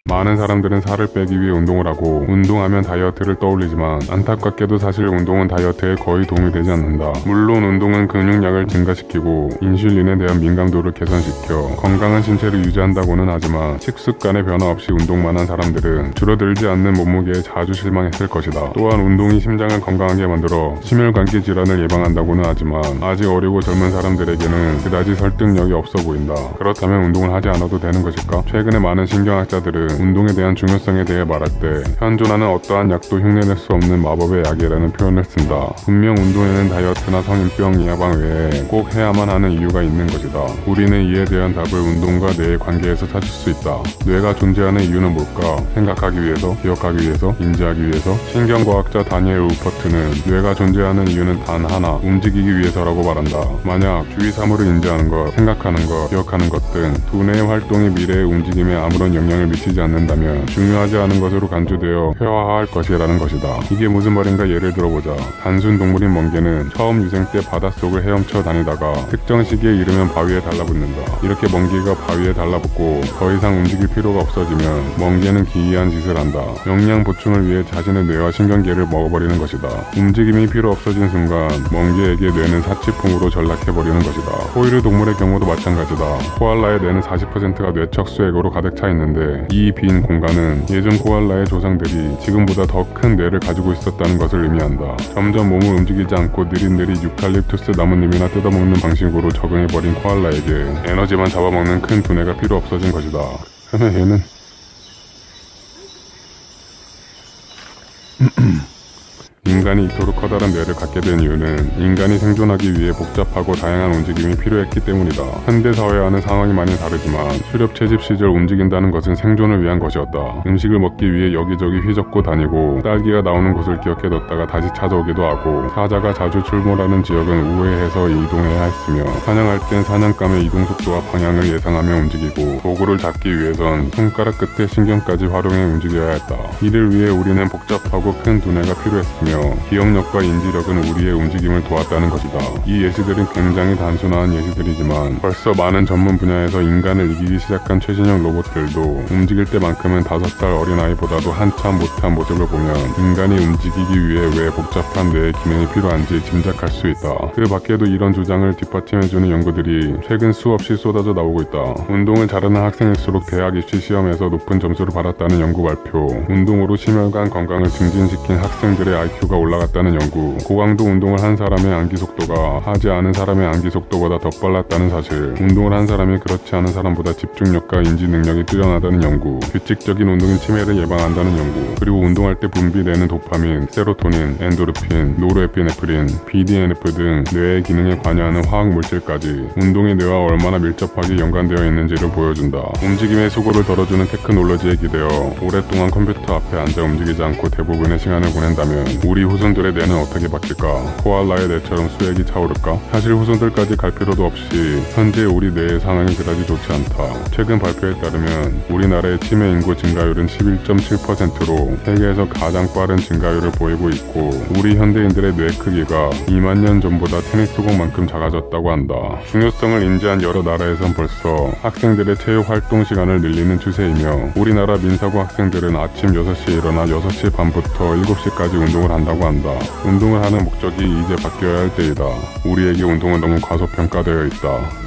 많은 사람들은 살을 빼기 위해 운동을 하고 운동하면 다이어트를 떠올리지만 안타깝게도 사실 운동은 다이어트에 거의 도움이 되지 않는다. 물론 운동은 근육량을 증가시키고 인슐린에 대한 민감도를 개선시켜 건강한 신체를 유지한다고는 하지만 식습관의 변화 없이 운동만 한 사람들은 줄어들지 않는 몸무게에 자주 실망했을 것이다. 또한 운동이 심장을 건강하게 만들어 심혈관계 질환을 예방한다고는 하지만 아직 어리고 젊은 사람들에게는 그다지 설득력이 없어 보인다. 그렇다면 운동을 하지 않아도 되는 것일까? 최근에 많은 신경학자들은 운동에 대한 중요성에 대해 말할 때 현존하는 어떠한 약도 흉내낼 수 없는 마법의 약이라는 표현을 쓴다. 분명 운동에는 다이어트나 성인병 예방 외에 꼭 해야만 하는 이유가 있는 것이다. 우리는 이에 대한 답을 운동과 뇌의 관계에서 찾을 수 있다. 뇌가 존재하는 이유는 뭘까? 생각하기 위해서, 기억하기 위해서, 인지하기 위해서? 신경과학자 다니엘 울퍼트는 뇌가 존재하는 이유는 단 하나, 움직이기 위해서라고 말한다. 만약 주위 사물을 인지하는 것, 생각하는 것, 기억하는 것 등 두뇌의 활동이 미래의 움직임에 아무런 영향을 미치지 않는다면 중요하지 않은 것으로 간주되어 회화할 것이라는 것이다. 이게 무슨 말인가 예를 들어보자. 단순 동물인 멍게는 처음 유생 때 바닷속을 헤엄쳐 다니다가 특정 시기에 이르면 바위에 달라붙는다. 이렇게 멍게가 바위에 달라붙고 더 이상 움직일 필요가 없어지면 멍게는 기이한 짓을 한다. 영양 보충을 위해 자신의 뇌와 신경계를 먹어버리는 것이다. 움직임이 필요 없어진 순간 멍게에게 뇌는 사치품으로 전락해버리는 것이다. 포유류 동물의 경우도 마찬가지다. 코알라의 뇌는 40%가 뇌척수액으로 가득 차 있는데 이 빈 공간은 예전 코알라의 조상들이 지금보다 더 큰 뇌를 가지고 있었다는 것을 의미한다. 점점 몸을 움직이지 않고 느릿느릿 유칼립투스 나뭇잎이나 뜯어먹는 방식으로 적응해버린 코알라에게 에너지만 잡아먹는 큰 두뇌가 필요 없어진 것이다. 그러면 얘는 인간이 이토록 커다란 뇌를 갖게 된 이유는 인간이 생존하기 위해 복잡하고 다양한 움직임이 필요했기 때문이다. 현대사회와는 상황이 많이 다르지만 수렵 채집 시절 움직인다는 것은 생존을 위한 것이었다. 음식을 먹기 위해 여기저기 휘젓고 다니고 딸기가 나오는 곳을 기억해뒀다가 다시 찾아오기도 하고 사자가 자주 출몰하는 지역은 우회해서 이동해야 했으며 사냥할 땐 사냥감의 이동 속도와 방향을 예상하며 움직이고 도구를 잡기 위해선 손가락 끝에 신경까지 활용해 움직여야 했다. 이를 위해 우리는 복잡하고 큰 두뇌가 필요했으며 기억력과 인지력은 우리의 움직임을 도왔다는 것이다. 이 예시들은 굉장히 단순한 예시들이지만 벌써 많은 전문 분야에서 인간을 이기기 시작한 최신형 로봇들도 움직일 때만큼은 5살 어린아이보다도 한참 못한 모습을 보면 인간이 움직이기 위해 왜 복잡한 뇌의 기능이 필요한지 짐작할 수 있다. 그 밖에도 이런 주장을 뒷받침해주는 연구들이 최근 수없이 쏟아져 나오고 있다. 운동을 잘하는 학생일수록 대학 입시 시험에서 높은 점수를 받았다는 연구 발표, 운동으로 심혈관 건강을 증진시킨 학생들의 IQ가 올라갔다는 연구, 고강도 운동을 한 사람의 암기 속도가 하지 않은 사람의 암기 속도보다 더 빨랐다는 사실, 운동을 한 사람이 그렇지 않은 사람보다 집중력과 인지 능력이 뛰어나다는 연구, 규칙적인 운동은 치매를 예방한다는 연구, 그리고 운동할 때 분비되는 도파민, 세로토닌, 엔도르핀, 노르에피네프린, BDNF 등 뇌의 기능에 관여하는 화학 물질까지 운동이 뇌와 얼마나 밀접하게 연관되어 있는지를 보여준다. 움직임의 수고를 덜어주는 테크놀로지에 기대어 오랫동안 컴퓨터 앞에 앉아 움직이지 않고 대부분의 시간을 보낸다면 우리 후손들의 뇌는 어떻게 바뀔까? 코알라의 뇌처럼 수액이 차오를까? 사실 후손들까지 갈 필요도 없이 현재 우리 뇌의 상황이 그다지 좋지 않다. 최근 발표에 따르면 우리나라의 치매 인구 증가율은 11.7%로 세계에서 가장 빠른 증가율을 보이고 있고 우리 현대인들의 뇌 크기가 2만 년 전보다 테니스 공만큼 작아졌다고 한다. 중요성을 인지한 여러 나라에선 벌써 학생들의 체육 활동 시간을 늘리는 추세이며 우리나라 민사고 학생들은 아침 6시에 일어나 6시 반부터 7시까지 운동을 한다고 한다. 운동을 하는 목적이 이제 바뀌어야 할 때이다. 우리에게 운동은 너무 과소평가되어 있다.